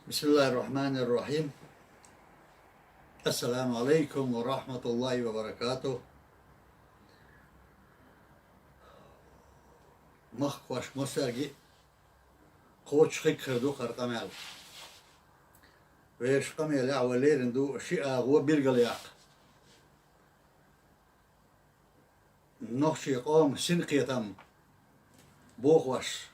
Bismillahirrahmanirrahim. Esselamu aleyküm ve rahmetullahi ve berekatuh. Mahkvaş Mosergi koç hıkkırdu kartamel. Ve şkamel avvalerindu şi'a ve bilgalayak. Nohşi qom sinqiyatam boğvaş.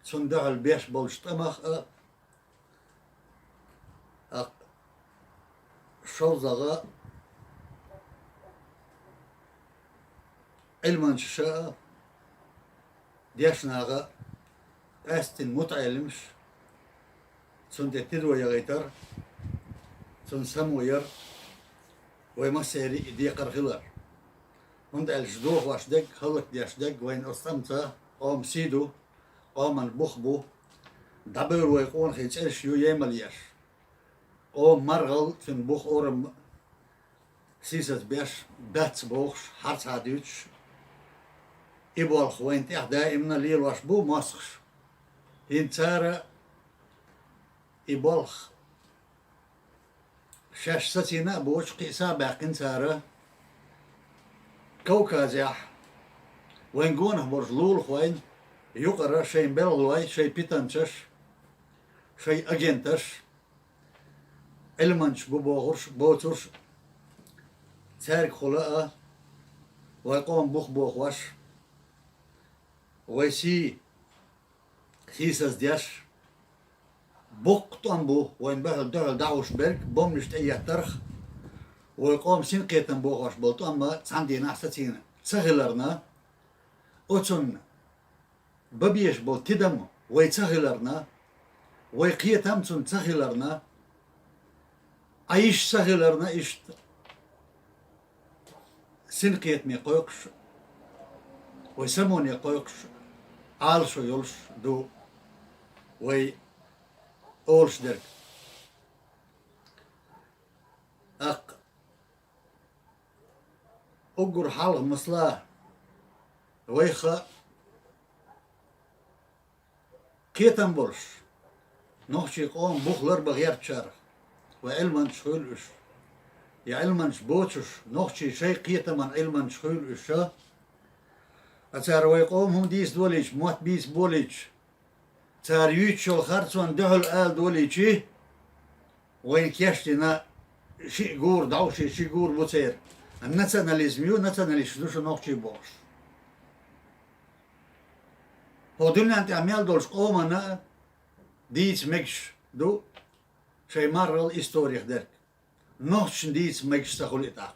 Sundahal beş bolştamak şovzağa ilman şişa'a diyashnağa estin mutayilmiş sun tettirwaya gaytar sun samwayar ve maseri diye qarqilar und el-jduh washdek halak diyashdek ve in ostamta qom sidu qoman bukhbu dabur ve qon khitsh yu yemal yash o margal sun bukh orum سيسات بيش بات بوخش حرس عديوش إبوال خوين تيح دائما ليل واشبو ماسخش هنتارا إبوالخ شاش ستينا بوش قيسا باقين تارا كوكازيح وين قونه برجلول خوين يقرا شي بلغلوي شي بيتانتش شي أجنتش المنش بوغرش بوترش تارك خلاء ويقوم بوخ واش ويسي خيساس دياش بوق طنبو وين بهل دهل دعوش برك بومنشت اي ترخ ويقوم سين قيتن بوخ واش بولتو اما تساندي نحستين تسهلرنا اوتون ببيش بول تدم ويتسهلرنا ويقيتم تون تسهلرنا عيش سهلرنا اشت سنقيت مي قويقش ويسموني قويقش عالشو يولش دو وي أولش درك أقر حالغ مصلا ويخا قيتن برش نوخشي قوم بخلر بغير تشارخ وعلمان شخولش يا علمانش بوتش نوخشي شي قيتا من علمان شخول اشا اتار ويقوم هم ديس دوليش موت بيس بوليش تار يوتشو خرطوان دهل آل دوليشي وين كيشتنا شي قور دعوشي شي قور بوتير النتاناليزميو نتاناليش دوشو نوخشي بوش هو دولنا انت عميال دولش قومنا ديس مكش دو شي مرة الإستوريخ درك نوشن ديس مكستخول إتاق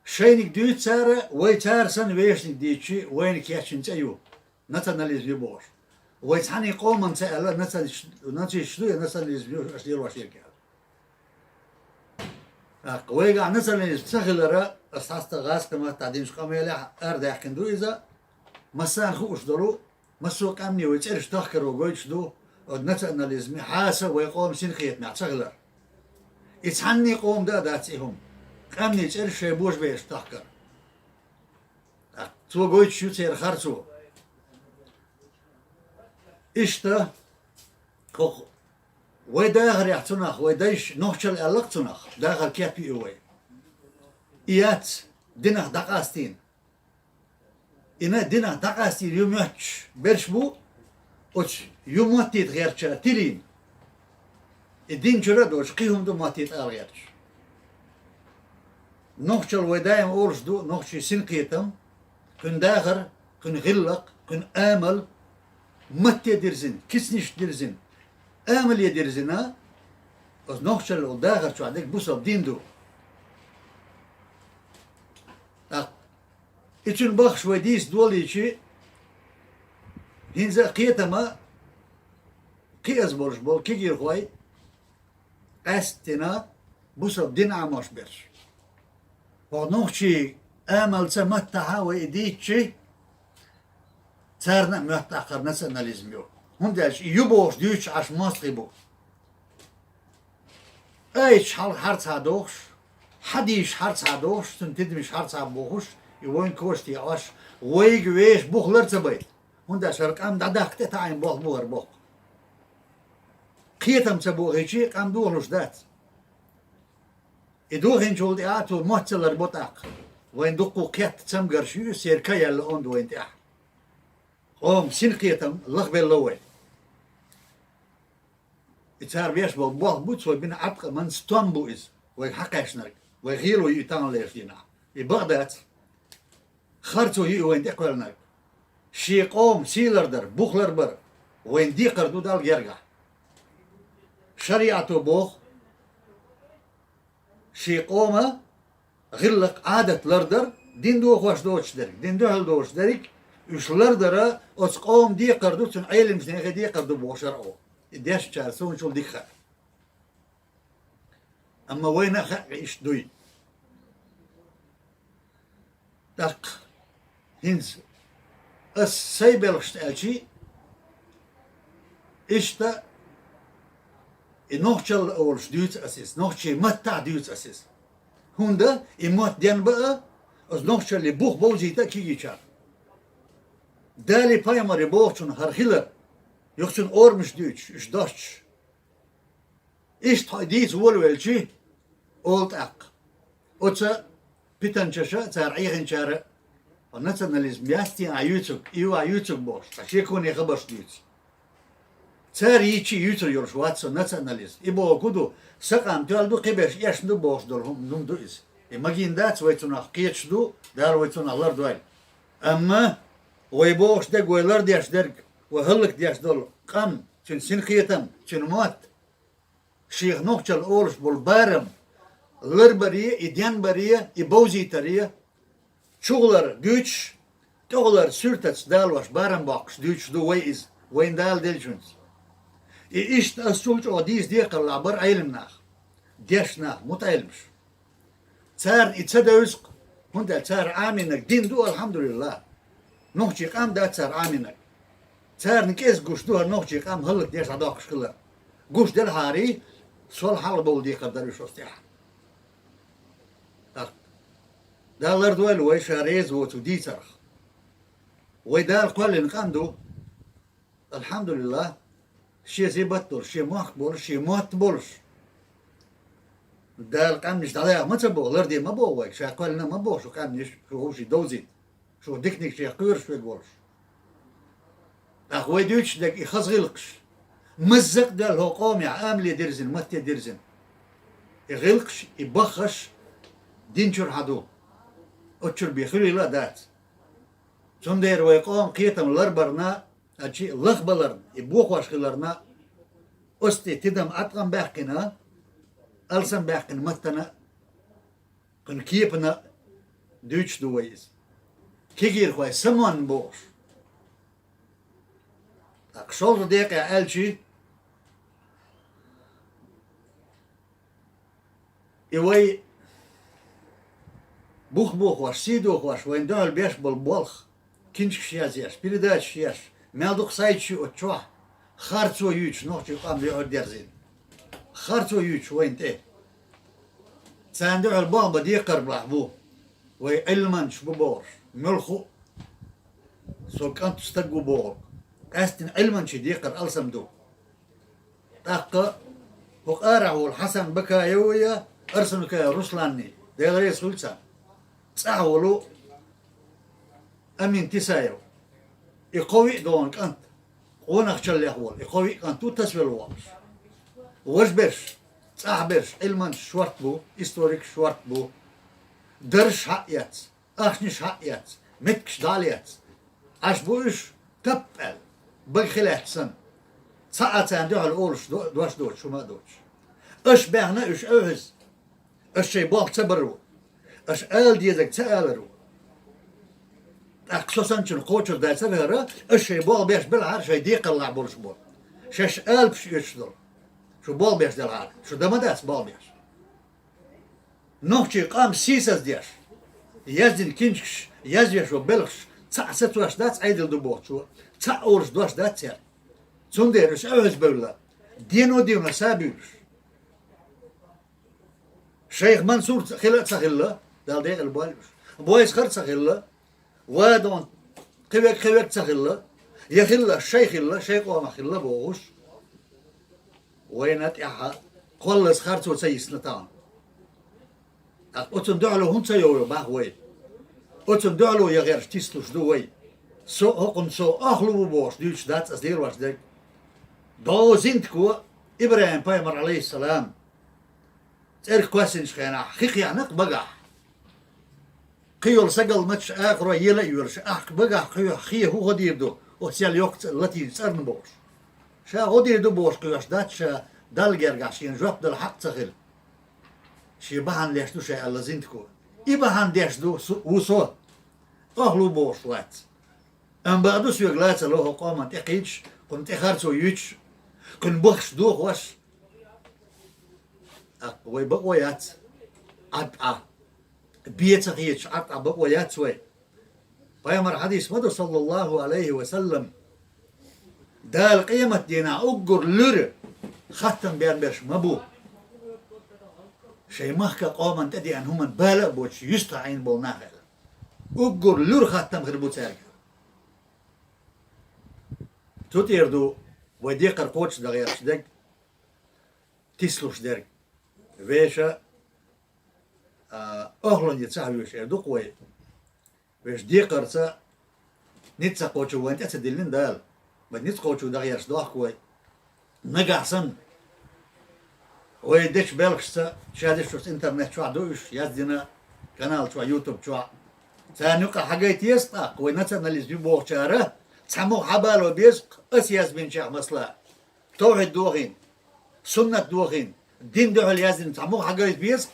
شينك ديت سارة ويتار سن ويشنك ديتشي وينك يحشن تأيو نتاناليز بيبوش ويتحني قوما تألا نتي شدوية نتاناليز بيبوش أشدير واشير كيال ويقع نتاناليز تسخلرا أستحست غاز كما تعدينش قاميلة أرد يحكندو إذا مسان خوش دولو مسوق أمني ويتعرش تخكر وقويتش دو نتاناليز حاسة ويقوم سنخيت مع تسخلر يتحني قوم داتيهم قامني تشرف شي بوش بيش تحكر تو قويت شو تير خرطو إشتا كوخ ويداغر يحتناخ ويدايش نوخشل ألقتناخ داغر كيبي اوي إيات ديناخ دقاستين إنا ديناخ دقاستين يوميتش برش بو وش يوميتيت غيرتشا تيرين الدين جردوش قيهم دو ماتيت آغيرش نوخشل ودايم أورش دو نوخشي سنقيتم كن داخر كن غلق كن آمل مت يدرزن كسنش درزن آمل يدرزنا از نوخشل وداخر شو عندك بوصل دين دو إتشن بخش وديس دولي شي هنزا قيتما قياس بولش بول كيجير خوي استنا بوصل دين عماش برش ونوخشي آمل سمتها وإديتشي تارنا محتقر ناسيوناليزميو هنداش يبوش ديوش عش مصري بو ايش حرص هادوش حديش حرص هادوش تنتدمش حرص هابوش يوين كوشتي عش ويج ويش بوخ لرتبيت هنداش رقم دادك تتعين بوخ بوغر بوخ قيتم سبو هيجي قام دولش دات إدو هنجول دي آتو محتلر بطاق وين دقو قيت تم قرشيو سيركا يلا أون دوين دي قوم سين قيتم الله باللوي إتار بيش بالبوغ بوتس وبين عبق من ستومبو إز ويحقاش نرك ويغيلو يتان ليش دينا بغداد خرطو يو وين دي قوال نرك شي قوم سيلر در بوخلر بر وين دي قردو دال يرجع شريعته بوخ شي قومه غلق عادة لردر دين دو خوش دوش درك دين دو هل دوش درك وش لردر أس قوم دي قردو تن عيلم سنغي دي قردو بوشر أو ديش تشارسون شو دي خا أما وين خا إيش دوي دق هنز أس سيبلش تأشي إشتا نوخشل أولش ديوت أسيس نوخشي متع ديوت أسيس هوندا إموت ديان بقى أز نوخشل اللي بوخ بوزيتا كي يشار دالي بايماري بوخشون هرخيلر يخشون أورمش ديوتش إش داشتش إش تحديث ولوالشي أولت أق أتسا بيتنشاشا تار عيخن شارع ونتناليزم ياستي عيوتك إيو عيوتك بوش تشيكون يخبرش ديوتش تار يجي يوتر يورش واتسو ناتساناليز إبو كودو سقام تالدو قبش يشندو بوش دولهم نمدو إز إماجين دات ويتونا قيتش دو دار ويتونا لر دوال أما ويبوش دق ويلر دياش درق وهلك دياش دول قام تن سنقيتم تن موت شيخ نوخشل أولش بالبارم لر بريه إديان بريه إبوزي تريه شغلر güç تغلر سürtets دالوش بارم باقش güç دو ويز وين دال دلجنس إيش تأسوج أو ديز ديق العبر علم ناخ ديش ناخ متعلمش تار إتسدوزق هندا تار عامينك دين دو الحمد لله نوخشي قام دا تار عامينك تار نكيس قوش دو نوخشي قام هلك ديش عداقش كلا قوش دل هاري سول حال بول ديق الدروش وستيح دالر دوال وي شاريز وتو دي ترخ ويدال قول نقاندو الحمد لله شي زي بطل شي مقبول شي موت بولش دال قام مش عليها ما تبو لردي ما بوك شا قالنا ما بوش وقام مش شو شي دوزي شو ديكنيك شي قير شو بولش اخوي دوتش دك يخز غلقش مزق دال هو قومي عامل درزن مت درزن يغلقش يبخش دينشر حدو اتشر بيخلي لا دات سندير ويقوم قيتم لربرنا أشي لخبلر يبوخ واشخلرنا أستي تدم أتقن باقنا ألسن باقنا متنا كن كيبنا دوتش دويز كيجير خوي سمون بوش أقشول ديك يا ألشي إيوي بوخ واش سيدوخ واش وين دول بيش بالبولخ كنش شيازيش بيرداش شياش مالدوخ سايتشي أتشوح خارتو يوش نوحتي قام بيعود ديرزين خارتو يوش وين تيه ساندو البابا دي قرب لحبو وي علمانش ببور ملخو سو كانت تستقو بور أستن علمانش دي قر ألسم دو تاقا وقارعو الحسن بكا يويا أرسلو كا رسلاني دي غريس خلصان تساولو أمين تسايو يقوي دونك أنت ونخش اللي أخوال يقوي أنت تسوي الوامش وش برش تساح برش علمان شورت بو إستوريك شورت بو درش حقيات أخنش حقيات متكش داليات عش بوش تبقل بخلاح سن ساعتان دوح الأولش دوش شو ما دوش أش بيعنا أش أوهز أش شي باق تبرو أش آل ديزك تآلرو أقصصاً شن قوتشر دا سبهرة أش باق بيش بالعار شي ديق الله بولش بول شش آل بش يشدر شو باق بيش دالعار شو دمداس باق بيش نوخشي قام سيساس ديش يزدن كنشكش يزيش وبلغش تسع ستوش دات عيدل دبوت شو تسع أورش دوش دات سير سندير إش أوهز بولا دينو سابيوش شيخ منصور خلق سخلة دال ديق البوالش بويس خرط سخلة وادون قويك سخلة يخلة الشيخ الله شيخ وما خلة بوغش وينت إحا خلص خارتو سيسنتان أتون دعلو هم سيو باهوي أتون دعلو يغير تيسلوش دوي سو هقم سو أخلو بوش ديوش دات أصدير واش دك دو زنتكو إبراهيم بايمر عليه السلام تارك كواسين شخينا حقيقي عنق بقع قيول سقل ماتش آخر يلا يورش بقع خيه هو غدير دو وسيال يوقت التي سرن بوش شا غدير دو بوش قيوش دات شا دالجر قاشين جواب دل حق تغل شي بحان ليش دو شا الله زنتكو إبحان ديش دو وصو أهلو بوش وات أم بعدو سيغلات له قوما تقيتش كنت إخارتو يوتش كن بخش دوخ واش وي بقويات عطعة بيتك يتش عطعة بقويات وي فيامر حديث مدو صلى الله عليه وسلم دال قيمة دينا أقر لر ختم بيان برش مبو شي مخك قوما تدي أن هم بالغ بوش يستعين بولناخل أقر لر ختم غير بوتارك توتيردو ودي قرقوتش دغير شدق تسلوش درك ويشا أهلون يتساويوش يردوق وي ويش دي قرصة نتسا قوتشو وانت أتدلين دال بد قوتشو دغير شدوح وي نقعسن وي ديش بلغشتا شادش شوش انترنت شو عدوش يزدنا قنال شو يوتيوب شو تانوكا حاجات يسطاق وي نتساناليز بيبوغ شاره تسمو حبالو بيسق أسياس بين شيخ مصلح توحيد دوغين سنة دوغين دين دوغ اليازن تسمو حاجات بيسق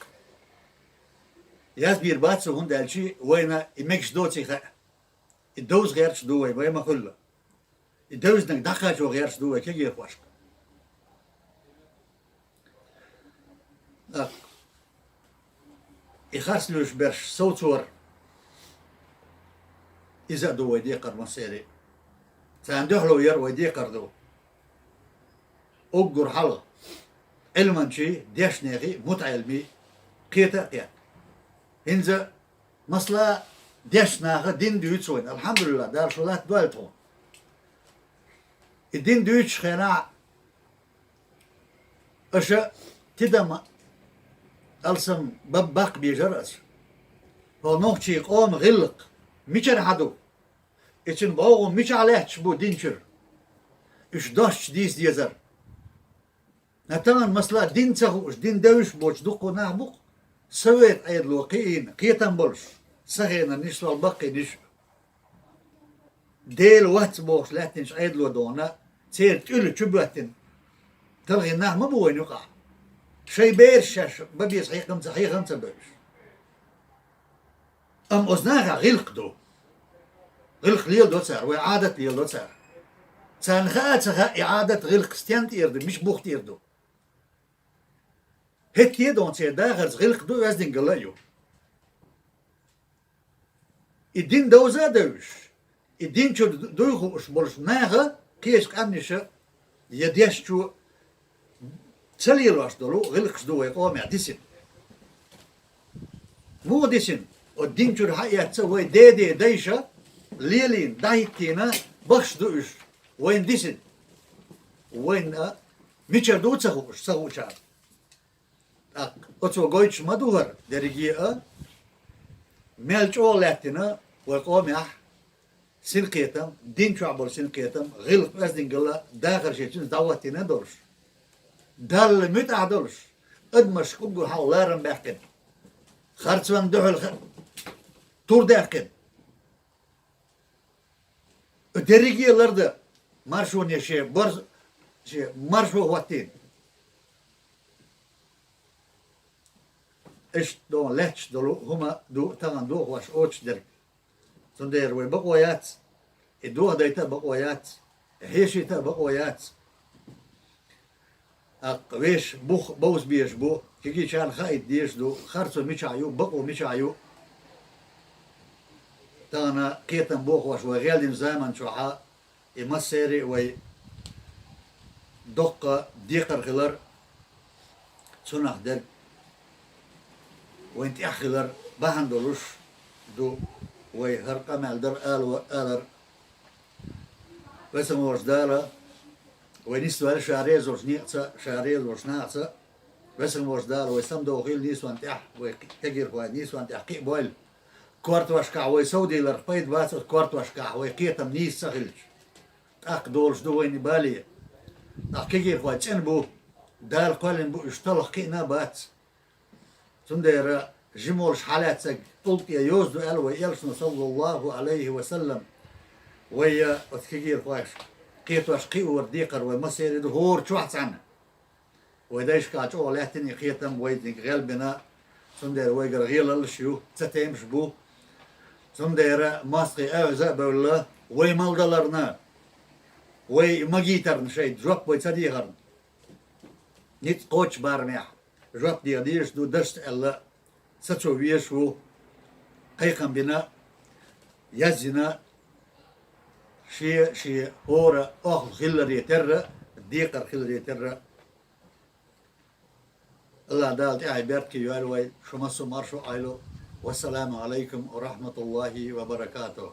ياز بيرباتسو هون دالشي وينا يمكش دوتي خا الدوز غيرش دوي ويما كله الدوز نك دخاشو غيرش دوي كي يخوش يخاسلوش برش صوتور إذا دو وديقر مصيري ساندوحلو ير وديقر دو أقر حلق علما شي ديش نيغي متعلمي قيتا قيات إنزا مصلا ديش ناغا دين دويتسوين الحمد لله دار شولات دوالتون الدين دويتش خينا أشا تدم ألسم بباق بيجرس هو نوخشي قوم غلق ميشر حدو إتشن باوغو ميش عليه تشبو دينشر إش داش ديس ديزر نتمن مسلا دين تسخوش دين دوش بوش دوقو نعبوق سويت عيد الوقيين قيتن بولش سخينا نشل البقي نش ديل وقت بوش لاتنش عيد لو دونا تير تقول تشبهتن تلغي ناه ما بوين يقع شي بير شاش ببي صحيح خمسة بيرش أم أزناغا غلق دو غلق ليل دو تسار وإعادة ليل دو تسار سانخاتها إعادة غلق ستيانت إردو مش بوخت إردو هيك يدون تسير داغرز غلق دو يزدن قلايو الدين دوزا دوش الدين شو دوغو اش بولش ناغا قيش قانيشا يديش شو تسليلو اش دولو غلقش دو يقوم يعدسن مو ديسن والدين شو الحقيقة تسوي دي ديشا ليلين دايتينا بخش دوش وين ديسن وين ميشا دو تسخوش تسخو شعر أتو قويتش مدوهر درجيئة ميلج أولاتنا ويقوم يح سنقيتم دين شعبر سنقيتم غلق أزدن قلا داخل شيء دعوتنا دورش دال متع دورش أدمش كوجو حولارن بحكن خرطان دحل تور دحكن درجيئة لرد مارشون يشي برز شيء مارشو وقتين إيش دون لاتش دلو هما دو تمن دو واش أوتش درك تندير وبقويات الدوه دايتا بقويات هيشي تا بقويات ويش بوخ بوز بيش بو كي شان خايد ديش دو خرطو ميشايو بقو ميشايو تانا قيتن بوخ واش وغيالين زمن شوحا يمسيري وي دقة ديقر غلر سنخ درك وانت اخلر بهن دولوش دو وي هرقم الدر آل وآلر بس موش دارا ونسوى شاريز ورشنيقصة شاريز ورشناقصة بس الموجدار ويسم دوغيل نيسوان تح ويكجر فوا نيسوان تحقيق بويل كورت واشكع ويسودي لرقيد باس كورت واشكع ويقيتم نيس سخلش أق دولش دوين بالي أقيجر فوا تنبو دار قالن بو اشتلخ كينا بات سندير جمولش حالات سج قلت يا يوزدو ألوى يلسن صلى الله عليه وسلم ويا أتكير فاش قيت واشقي ورديقر ومسير هور شوحت عنه ويدايش كاتو لاتني قيتم ويدنك غلبنا سندير ويقر غيل الشيو تتيمش بو سندير ماسقي أعزاء بالله ويمالدلرنا ويمجيترن شيء جوب ويتصديقرن نيت قوش بارميح جوب ديش دو دشت ألا ستشو بيشو قيقم بنا يزنا شي هورا أخل خلر يتر ديقر خلر يتر الله دالت أعبرت يالوي شو مسو مرشو عيلو والسلام عليكم ورحمة الله وبركاته.